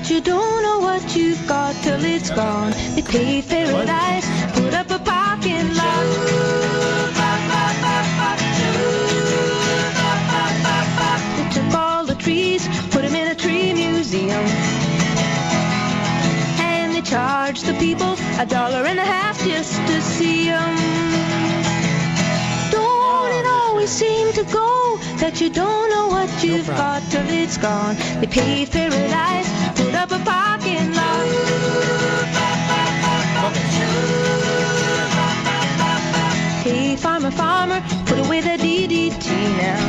that you don't know what you've got till it's gone. They paved paradise, put up a parking lot. They took all the trees, put them in a tree museum. And they charged the people $1.50 just to see them. Don't it always seem to go that you don't know what you've got till it's gone. They paved paradise, put up a parking lot. Hey, farmer, farmer, put away the DDT now.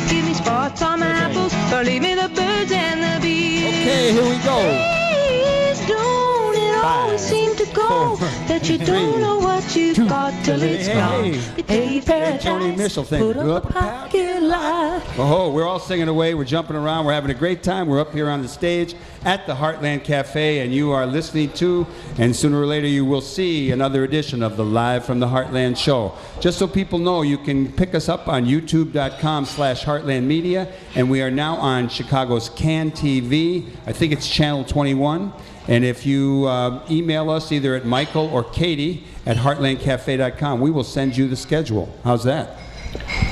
Give me spots on my apples, or leave me the birds and the bees. Okay, here we go. Please don't it always seem to go that you don't know what you've got till it's gone. They paved paradise, Joni Mitchell thing. put up a parking lot. Oh, we're all singing away. We're jumping around. We're having a great time. We're up here on the stage at the Heartland Cafe, and you are listening to, and sooner or later you will see, another edition of the Live from the Heartland show. Just so people know, you can pick us up on youtube.com/heartlandmedia, and we are now on Chicago's CAN TV. I think it's channel 21. And if you email us either at Michael or Katie at heartlandcafe.com, we will send you the schedule. How's that?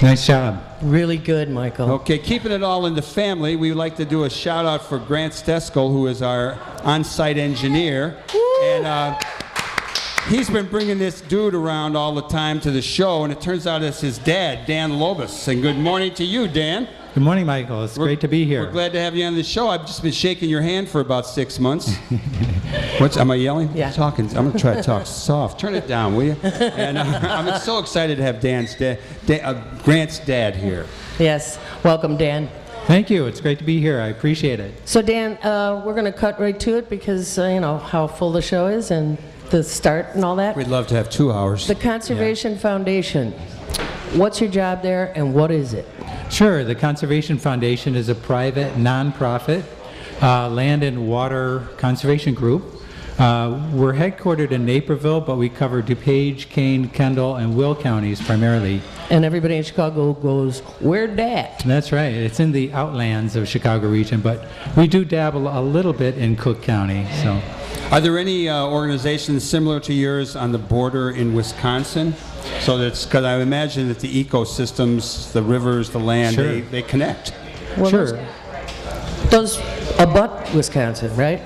Nice job. Really good, Michael. Okay, keeping it all in the family, we would like to do a shout out for Grant Steskel, who is our on-site engineer. Woo! And he's been bringing this dude around all the time to the show, and it turns out it's his dad, Dan Lobbes. And good morning to you, Dan. Good morning, Michael. It's great to be here. We're glad to have you on the show. I've just been shaking your hand for about 6 months. Am I yelling? Yeah. I'm talking. I'm going to try to talk soft. Turn it down, will you? And I'm so excited to have Grant's dad here. Yes. Welcome, Dan. Thank you. It's great to be here. I appreciate it. So, Dan, we're going to cut right to it because, you know, how full the show is and the start and all that. We'd love to have 2 hours. The Conservation Foundation. What's your job there and what is it? Sure. The Conservation Foundation is a private, nonprofit land and water conservation group. We're headquartered in Naperville, but we cover DuPage, Kane, Kendall, and Will counties primarily. And everybody in Chicago goes, where dat? That's right. It's in the outlands of Chicago region, but we do dabble a little bit in Cook County. So, are there any organizations similar to yours on the border in Wisconsin? So that's because I imagine that the ecosystems, the rivers, the land, sure, they connect. Well, sure. Those abut Wisconsin, right?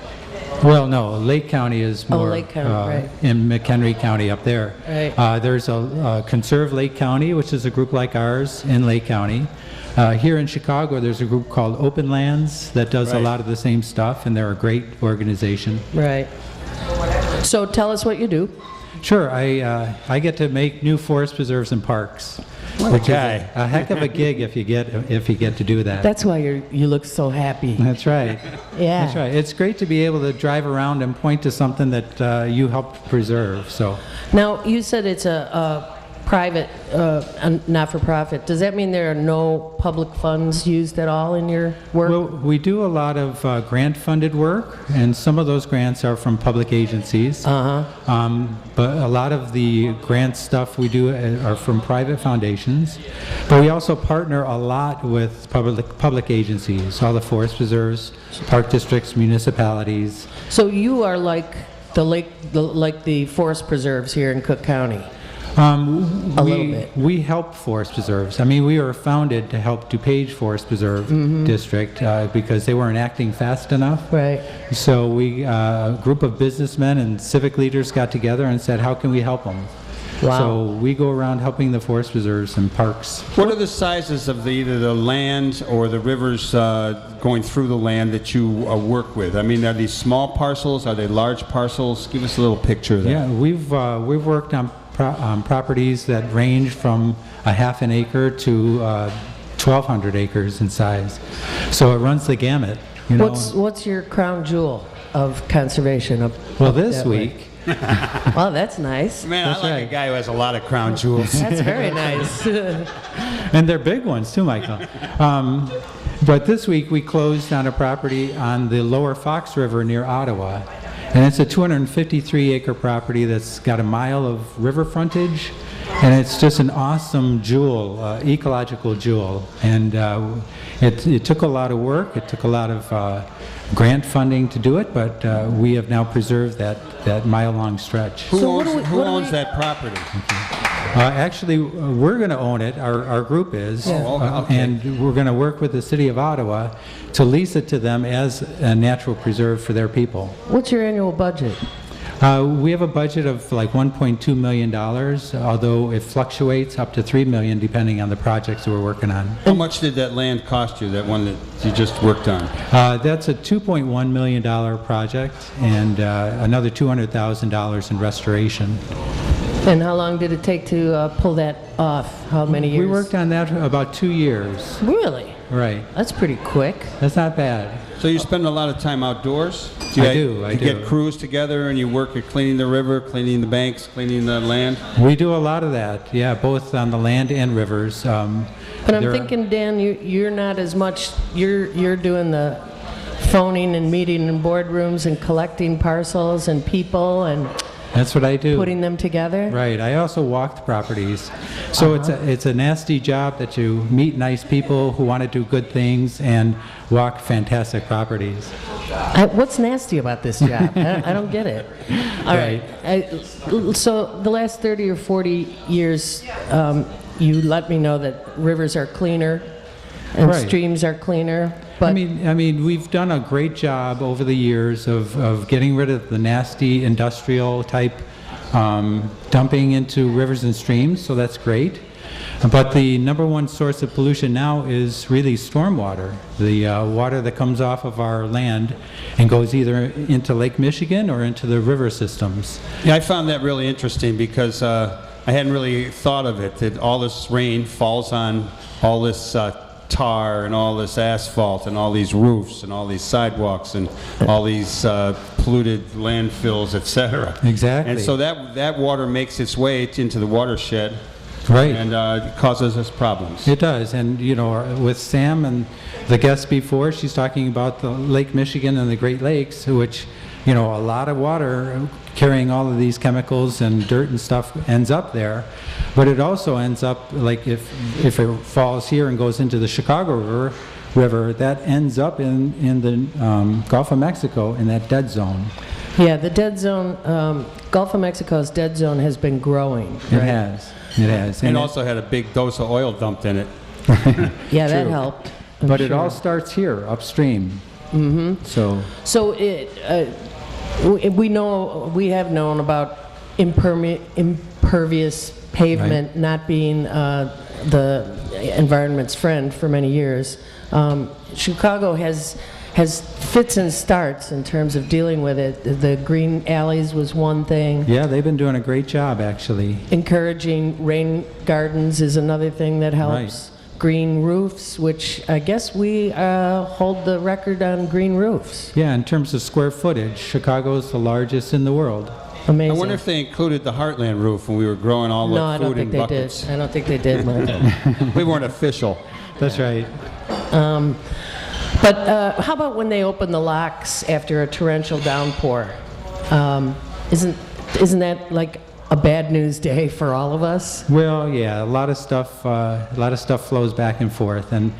Well, no. Lake County is more Lake County, right. in McHenry County up there. Right. There's a Conserve Lake County, which is a group like ours in Lake County. Here in Chicago, there's a group called Open Lands that does a lot of the same stuff, and they're a great organization. Right. So tell us what you do. Sure. I get to make new forest preserves and parks. Which is a heck of a gig if you get to do that. That's why you look so happy. That's right. Yeah. That's right. It's great to be able to drive around and point to something that you helped preserve. So. Now, you said it's a private, not-for-profit. Does that mean there are no public funds used at all in your work? Well, we do a lot of grant-funded work, and some of those grants are from public agencies. But a lot of the grant stuff we do are from private foundations. But we also partner a lot with public agencies, all the forest preserves, park districts, municipalities. So you are like the forest preserves here in Cook County. A little bit. We help forest preserves. I mean, we were founded to help DuPage Forest Preserve District because they weren't acting fast enough. Right. So a group of businessmen and civic leaders got together and said, how can we help them? Wow. So we go around helping the forest preserves and parks. What are the sizes of either the land or the rivers going through the land that you work with? I mean, are these small parcels? Are they large parcels? Give us a little picture of that. Yeah, we've worked on properties that range from a half an acre to 1,200 acres in size. So it runs the gamut. You know. What's your crown jewel of conservation? Well, this week. Well, that's nice. Man, That's I like right. a guy who has a lot of crown jewels. That's very nice. And they're big ones too, Michael. But this week we closed on a property on the lower Fox River near Ottawa. And it's a 253-acre property that's got a mile of river frontage, and it's just an awesome jewel, ecological jewel. And it took a lot of work. It took a lot of grant funding to do it, but we have now preserved that mile-long stretch. Who So what owns that property? Actually, we're going to own it. Our group is, okay. and we're going to work with the city of Ottawa to lease it to them as a natural preserve for their people. What's your annual budget? We have a budget of like $1.2 million, although it fluctuates up to $3 million depending on the projects that we're working on. How much did that land cost you, that one that you just worked on? That's a $2.1 million project and another $200,000 in restoration. And how long did it take to pull that off? How many years? We worked on that about 2 years. Really? Right. That's pretty quick. That's not bad. So you spend a lot of time outdoors? I do. You get crews together and you work at cleaning the river, cleaning the banks, cleaning the land? We do a lot of that, yeah, both on the land and rivers. But I'm thinking, Dan, you're not as much, you're doing the phoning and meeting in boardrooms and collecting parcels and people and That's what I do. putting them together? Right. I also walk the properties. So it's a nasty job that you meet nice people who want to do good things and walk fantastic properties. What's nasty about this job? I don't get it. All right. So the last 30 or 40 years, you let me know that rivers are cleaner and Right. streams are cleaner. But I mean, we've done a great job over the years of getting rid of the nasty industrial type dumping into rivers and streams, so that's great. But the number one source of pollution now is really stormwater, the water that comes off of our land and goes either into Lake Michigan or into the river systems. Yeah, I found that really interesting because I hadn't really thought of it, that all this rain falls on all this tar and all this asphalt and all these roofs and all these sidewalks and all these polluted landfills, etc. Exactly. And so that water makes its way into the watershed. Right. And causes us problems. It does, and you know, with Sam and the guest before, she's talking about the Lake Michigan and the Great Lakes, which, you know, a lot of water carrying all of these chemicals and dirt and stuff ends up there, but it also ends up, like if it falls here and goes into the Chicago River, that ends up in the Gulf of Mexico in that dead zone. yeah, the dead zone, Gulf of Mexico's dead zone has been growing. It has. It has. And also had a big dose of oil dumped in it. Yeah, that True. helped. I'm But it sure. all starts here, upstream. Mm-hmm. So we have known about impervious pavement not being the environment's friend for many years. Chicago has fits and starts in terms of dealing with it. The green alleys was one thing. Yeah, they've been doing a great job, actually. Encouraging rain gardens is another thing that helps. Right. Green roofs, which I guess we hold the record on green roofs. Yeah, in terms of square footage, Chicago is the largest in the world. Amazing. I wonder if they included the Heartland roof when we were growing all No, I the don't food think in they buckets. did. I don't think they did, Michael. We weren't official. That's right. But how about when they open the locks after a torrential downpour? Isn't that like a bad news day for all of us? Well, yeah, a lot of stuff flows back and forth, and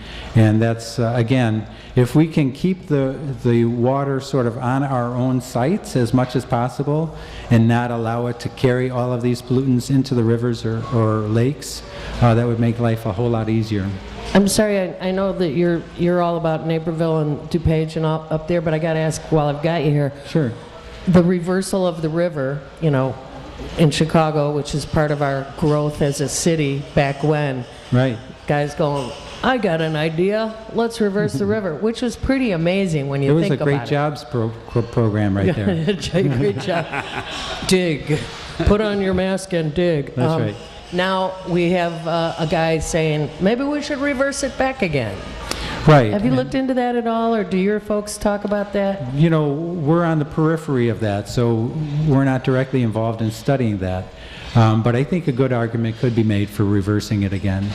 that's again, if we can keep the water sort of on our own sites as much as possible, and not allow it to carry all of these pollutants into the rivers or lakes, that would make life a whole lot easier. I'm sorry, I know that you're all about Naperville and DuPage and all up there, but I got to ask while I've got you here. Sure. The reversal of the river, you know, in Chicago, which is part of our growth as a city back when. Right. Guys going, I got an idea, let's reverse the river, which was pretty amazing when It you was think a about great it. jobs program right there. Great job. Dig. Put on your mask and dig. That's right. Now we have a guy saying, maybe we should reverse it back again. Right. Have you looked into that at all, or do your folks talk about that? You know, we're on the periphery of that, so we're not directly involved in studying that. But I think a good argument could be made for reversing it again.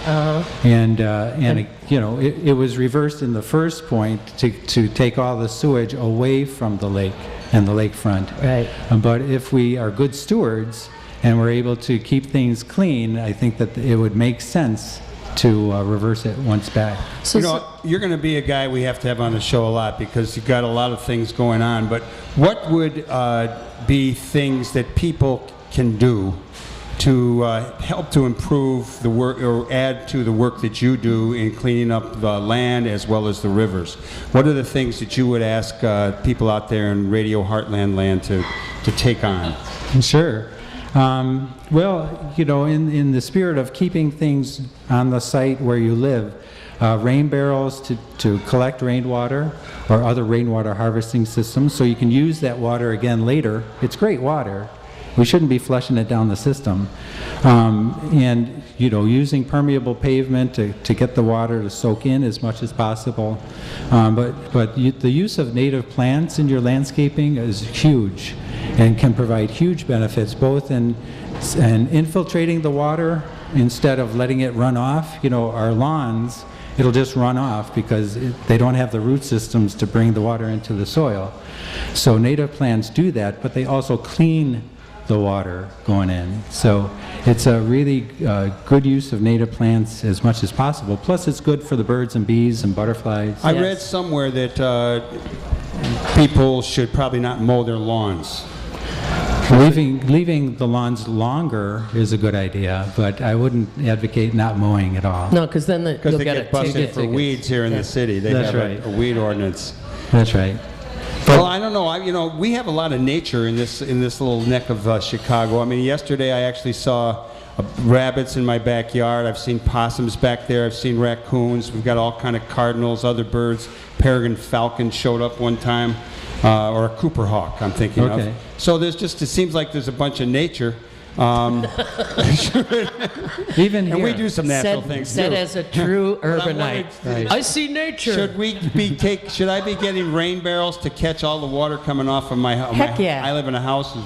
And it was reversed in the first point to take all the sewage away from the lake and the lakefront. Right. But if we are good stewards and we're able to keep things clean, I think that it would make sense to reverse it once back. So, You're going to be a guy we have to have on the show a lot because you've got a lot of things going on. But what would be things that people can do to help to improve the work or add to the work that you do in cleaning up the land as well as the rivers? What are the things that you would ask people out there in Radio Heartland land to take on? Sure. Well, in the spirit of keeping things on the site where you live, rain barrels to collect rainwater or other rainwater harvesting systems so you can use that water again later. It's great water. We shouldn't be flushing it down the system. And, using permeable pavement to get the water to soak in as much as possible. But the use of native plants in your landscaping is huge and can provide huge benefits both in infiltrating the water instead of letting it run off. Our lawns, it'll just run off because they don't have the root systems to bring the water into the soil. So native plants do that, but they also clean the water going in. So it's a really good use of native plants as much as possible. Plus it's good for the birds and bees and butterflies. I read somewhere that people should probably not mow their lawns. Leaving the lawns longer is a good idea, but I wouldn't advocate not mowing at all. no, because then Because you'll they get get a busted ticket. for weeds here in the city. They That's have right. a weed ordinance. That's right. Well, I don't know. We have a lot of nature in this little neck of Chicago. I mean, yesterday I actually saw rabbits in my backyard. I've seen possums back there. I've seen raccoons. We've got all kind of cardinals, other birds. Peregrine falcon showed up one time, or a Cooper hawk, I'm thinking Okay. of. So it seems like there's a bunch of nature. Even here. And we do some natural Said, things said too. as a true urbanite. wondering, I see nature. Should I be getting rain barrels to catch all the water coming off of my house? Heck yeah. I live in a house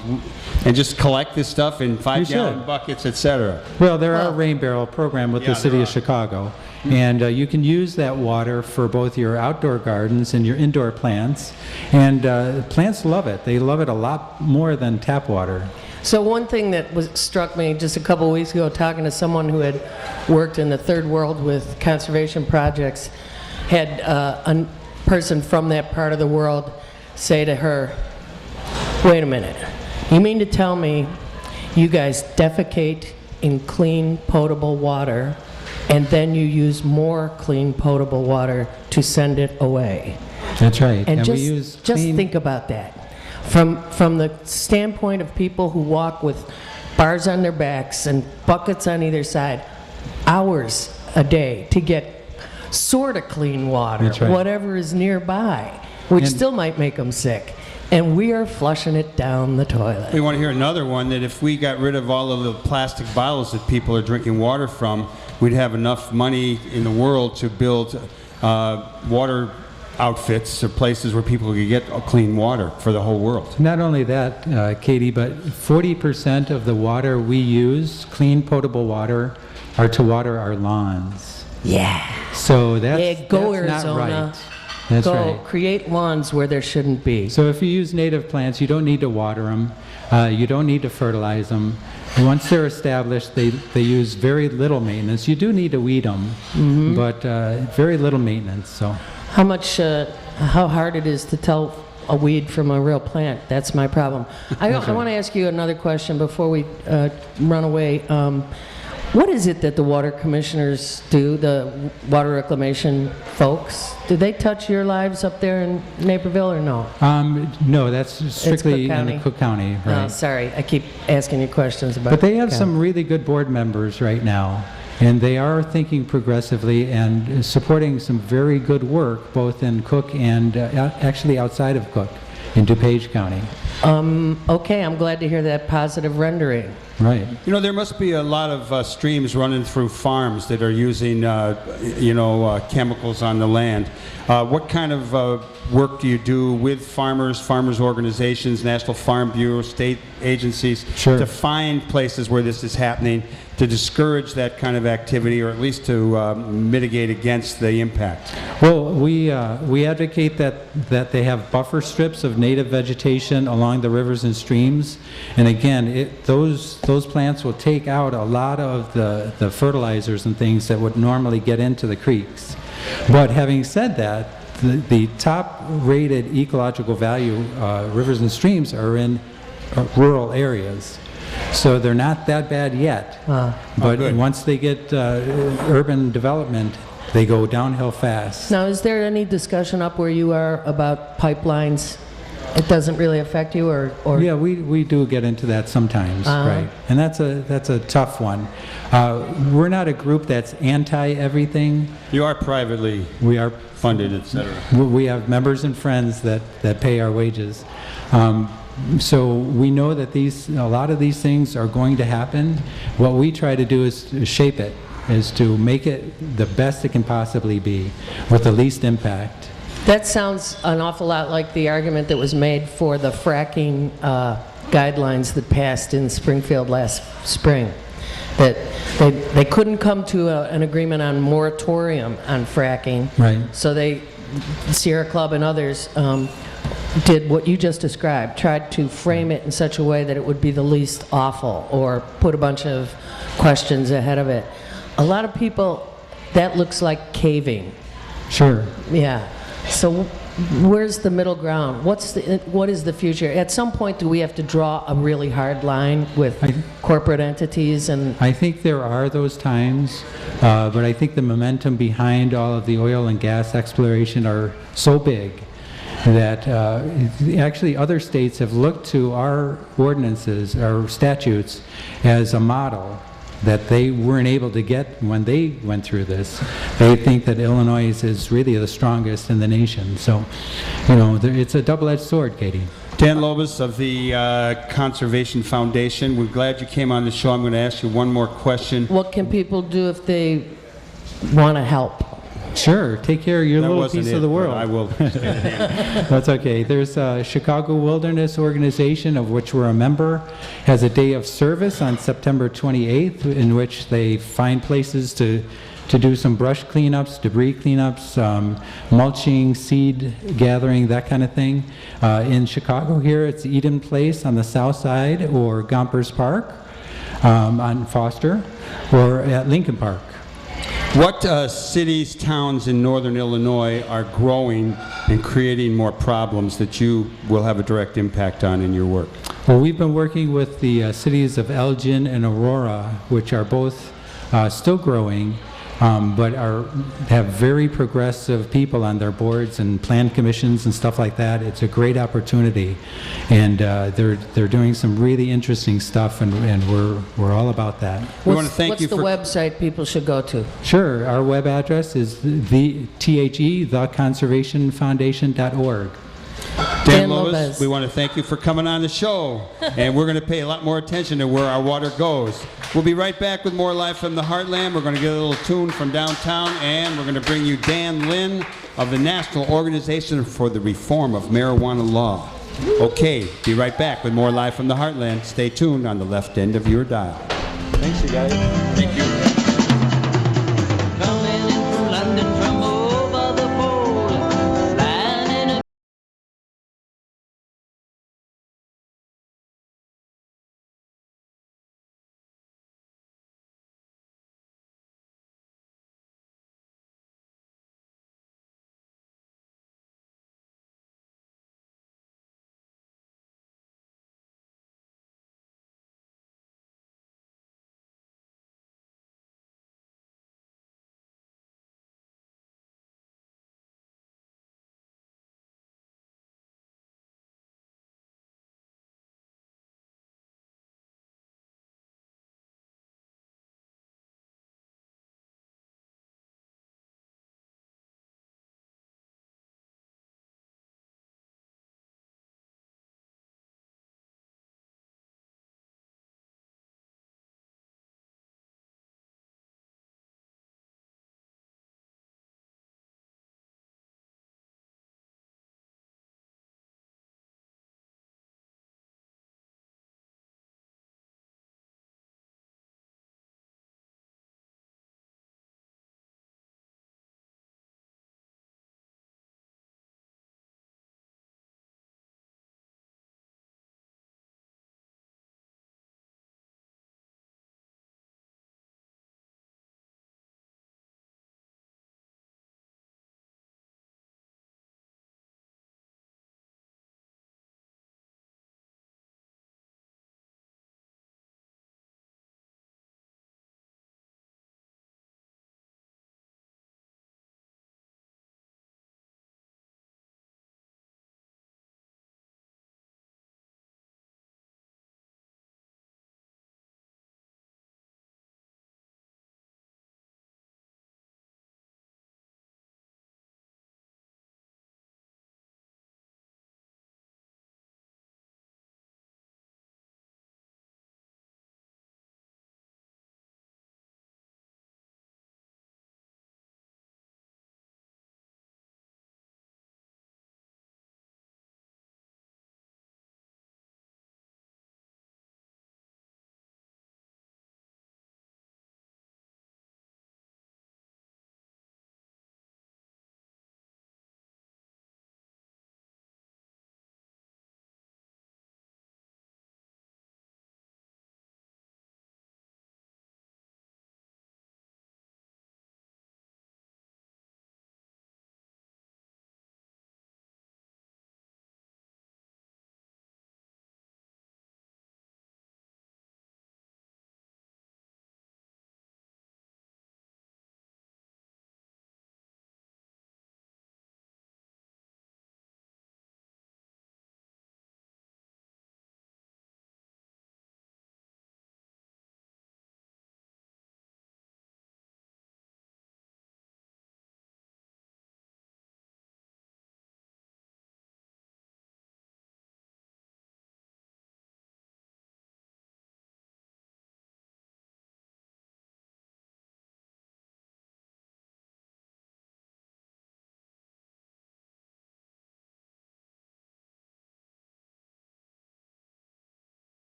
and just collect this stuff in You 5-gallon should. buckets, etc. Well, there are a rain barrel program with Yeah, the city there of are. Chicago, and you can use that water for both your outdoor gardens and your indoor plants, and plants love it. They love it a lot more than tap water. So one thing that struck me just a couple weeks ago, talking to someone who had worked in the third world with conservation projects, had a person from that part of the world say to her, "Wait a minute, you mean to tell me you guys defecate in clean potable water and then you use more clean potable water to send it away?" That's right. And we use just clean- think about that. From the standpoint of people who walk with bars on their backs and buckets on either side, hours a day to get sort of clean water, That's right. whatever is nearby, which And- still might make them sick. And we are flushing it down the toilet. We want to hear another one that if we got rid of all of the plastic bottles that people are drinking water from, we'd have enough money in the world to build water outfits or places where people could get clean water for the whole world. Not only that, Katie, but 40% of the water we use, clean potable water, are to water our lawns. Yeah. So that's, Yeah, go that's not Arizona. right. That's Go right. create lawns where there shouldn't be. So if you use native plants, you don't need to water them. You don't need to fertilize them. Once they're established, they use very little maintenance. You do need to weed them, but very little maintenance. So. How hard it is to tell a weed from a real plant. That's my problem. I want to ask you another question before we run away. What is it that the water commissioners do, the water reclamation folks? Do they touch your lives up there in Naperville or no? No, that's strictly Cook in County? Cook County, right? Sorry, I keep asking you questions about But they have Cook some County. really good board members right now, and they are thinking progressively and supporting some very good work both in Cook and actually outside of Cook in DuPage County. Okay, I'm glad to hear that positive rendering. Right. You know, there must be a lot of streams running through farms that are using, chemicals on the land. What kind of work do you do with farmers organizations, National Farm Bureau, state agencies, Sure. to find places where this is happening, to discourage that kind of activity, or at least to mitigate against the impact? Well, we advocate that they have buffer strips of native vegetation along the rivers and streams, and again, those plants will take out a lot of the fertilizers and things that would normally get into the creeks. But having said that, the top-rated ecological value rivers and streams are in rural areas. So they're not that bad yet. But good. once they get urban development, they go downhill fast. Now, is there any discussion up where you are about pipelines? It doesn't really affect you, or Yeah, we do get into that sometimes, right? And that's a tough one. We're not a group that's anti-everything. You are privately We are funded, et cetera. We have members and friends that pay our wages. So we know that a lot of these things are going to happen. What we try to do is to shape it, is to make it the best it can possibly be with the least impact. That sounds an awful lot like the argument that was made for the fracking guidelines that passed in Springfield last spring. That they couldn't come to an agreement on moratorium on fracking. Right. So Sierra Club and others did what you just described, tried to frame it in such a way that it would be the least awful, or put a bunch of questions ahead of it. A lot of people, that looks like caving. Sure. Yeah. So where's the middle ground? What is the future? At some point, do we have to draw a really hard line with corporate entities? And I think there are those times, but I think the momentum behind all of the oil and gas exploration are so big that actually other states have looked to our ordinances, our statutes, as a model that they weren't able to get when they went through this. They think that Illinois is really the strongest in the nation. So, it's a double-edged sword, Katie. Dan Lobbes of the Conservation Foundation, we're glad you came on the show. I'm going to ask you one more question. what can people do if they want to help? Sure, take care of your That little wasn't piece it, of the but world. I will. That's okay. There's a Chicago Wilderness Organization, of which we're a member, has a day of service on September 28th, in which they find places to do some brush cleanups, debris cleanups, mulching, seed gathering, that kind of thing. In Chicago here, it's Eden Place on the south side, or Gompers Park on Foster, or at Lincoln Park. What cities, towns in northern Illinois are growing and creating more problems that you will have a direct impact on in your work? Well, we've been working with the cities of Elgin and Aurora, which are both still growing, but have very progressive people on their boards and plan commissions and stuff like that. It's a great opportunity, and they're doing some really interesting stuff, and we're all about that. We want to thank you What's the website people should go to? Sure, our web address is theconservationfoundation.org. Dan Lobbes. Lobbes, we want to thank you for coming on the show, and we're going to pay a lot more attention to where our water goes. We'll be right back with more Live from the Heartland. We're going to get a little tune from downtown, and we're going to bring you Dan Lynn of the National Organization for the Reform of Marijuana Law. Okay, be right back with more Live from the Heartland. Stay tuned on the left end of your dial. Thanks, you guys. Thank you.